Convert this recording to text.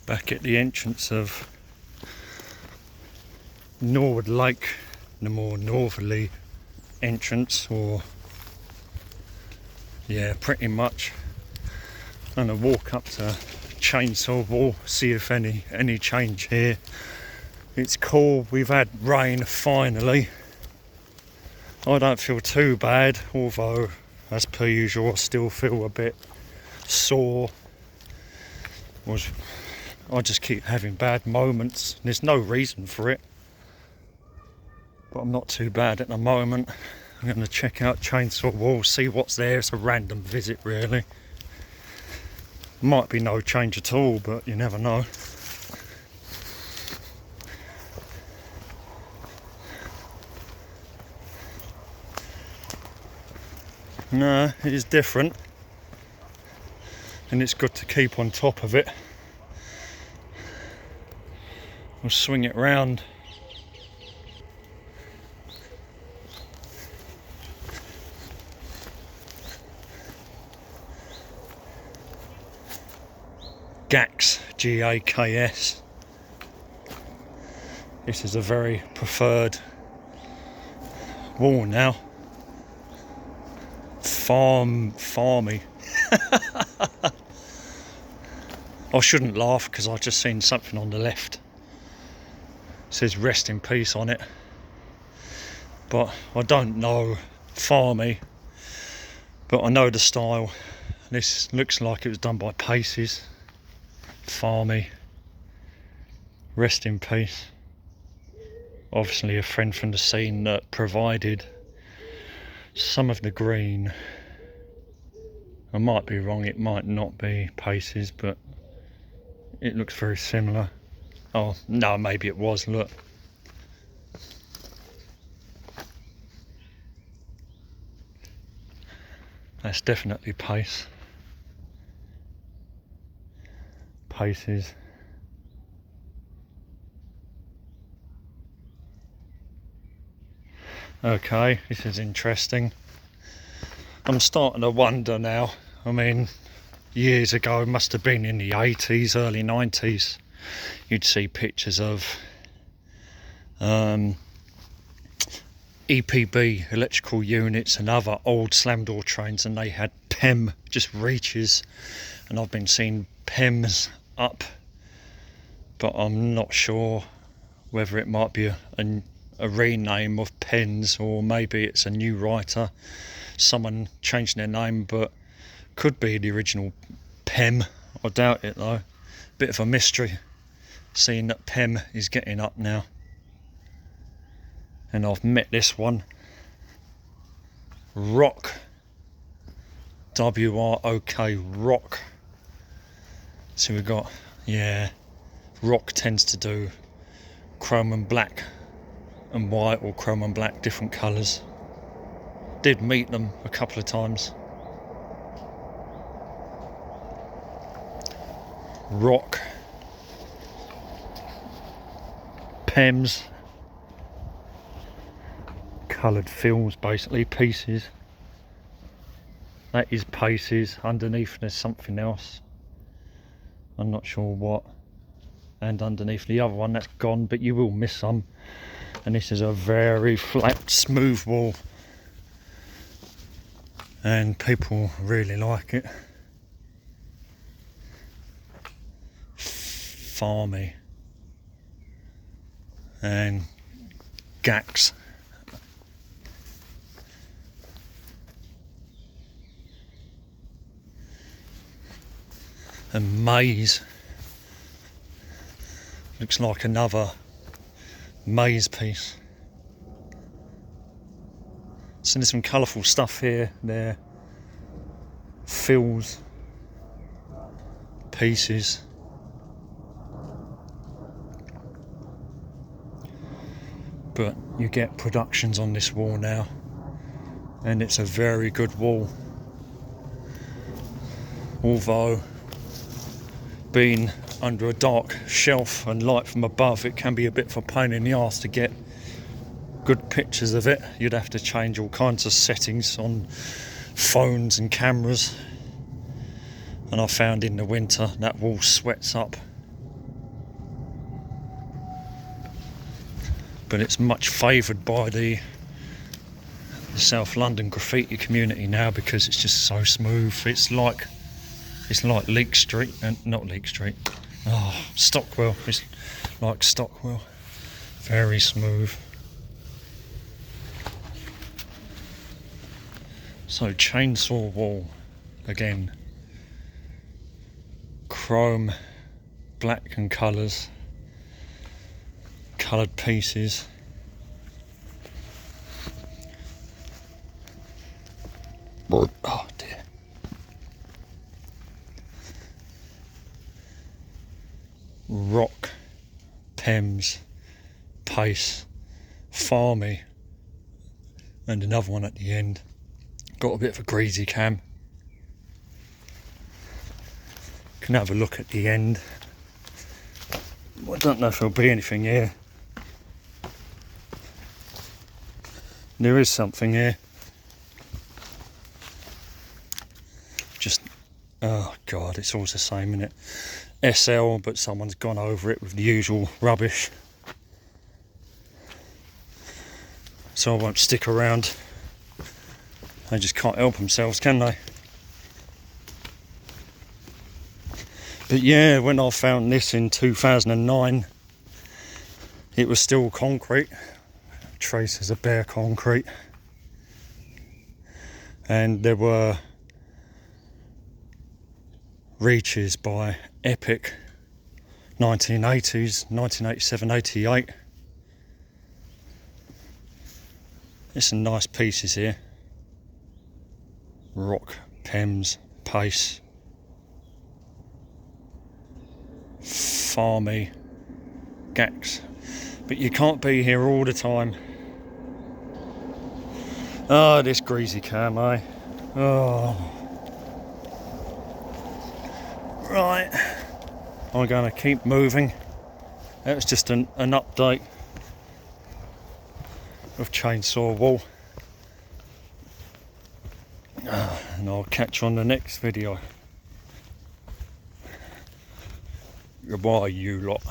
Back at the entrance of Norwood Lake, the more northerly entrance, or yeah, pretty much. I'm gonna walk up to Chainsaw Wall, see if any change here. It's cool, we've had rain finally. I don't feel too bad, although as per usual I still feel a bit sore. I just keep having bad moments. There's no reason for it, but I'm not too bad at the moment. I'm going to check out Chainsaw Wall, see what's there. It's a random visit really. Might be no change at all, but you never know. No, it is different, and it's good to keep on top of it. We'll swing it round. Gaks, G-A-K-S. This is a very preferred wall now. Farmy. I shouldn't laugh because I just seen something on the left. It says rest in peace on it. But I don't know farmy, but I know the style. This looks like it was done by Paces. Farmy. Rest in peace. Obviously a friend from the scene that provided some of the green. I might be wrong, it might not be Paces, but it looks very similar. Oh no, maybe it was, look. That's definitely Paces. Okay, this is interesting. I'm starting to wonder now. I mean, years ago, it must have been in the 80s, early 90s, you'd see pictures of EPB, electrical units, and other old slam door trains, and they had PEM, just reaches, and I've been seeing PEMs up, but I'm not sure whether it might be a rename of pens, or maybe it's a new writer, someone changing their name, but could be the original PEM. I doubt it though. Bit of a mystery, seeing that PEM is getting up now. And I've met this one, Rock, W-R-O-K, Rock. So we've got, yeah, Rock tends to do chrome and black and white, or chrome and black, different colours. Did meet them a couple of times. Rock, PEMs, coloured films, basically pieces. That is Paces. Underneath there's something else, I'm not sure what, and underneath the other one that's gone, but you will miss some. And this is a very flat, smooth wall, and people really like it. Farmy and Gaks. And Maze. Looks like another Maze piece. So there's some colourful stuff here, there. Fills, pieces. But you get productions on this wall now, and it's a very good wall. Although being under a dark shelf and light from above, it can be a bit of a pain in the arse to get good pictures of it. You'd have to change all kinds of settings on phones and cameras. And I found in the winter that wall sweats up. But it's much favoured by the South London graffiti community now because it's just so smooth. It's like Leek Street, and not Leek Street. Oh, Stockwell. It's like Stockwell. Very smooth. So chainsaw wall again. Chrome, black and colours. Coloured pieces. Oh dear. Rock, Pems, Pace, Farmy, and another one at the end. Got a bit of a greasy cam. Can have a look at the end. I don't know if there'll be anything here. There is something here. Just, oh god, it's always the same, isn't it? SL, but someone's gone over it with the usual rubbish. So I won't stick around. They just can't help themselves, can they? But yeah, when I found this in 2009, it was still concrete. Traces of bare concrete. And there were reaches by Epic 1980s, 1987, 88. There's some nice pieces here. Rock, Pems, Pace, Farmy, Gax. But you can't be here all the time. Oh, this greasy cam, eh? Oh. Right. I'm going to keep moving. That was just an update of Chainsaw Wall. And I'll catch you on the next video. Goodbye, you lot.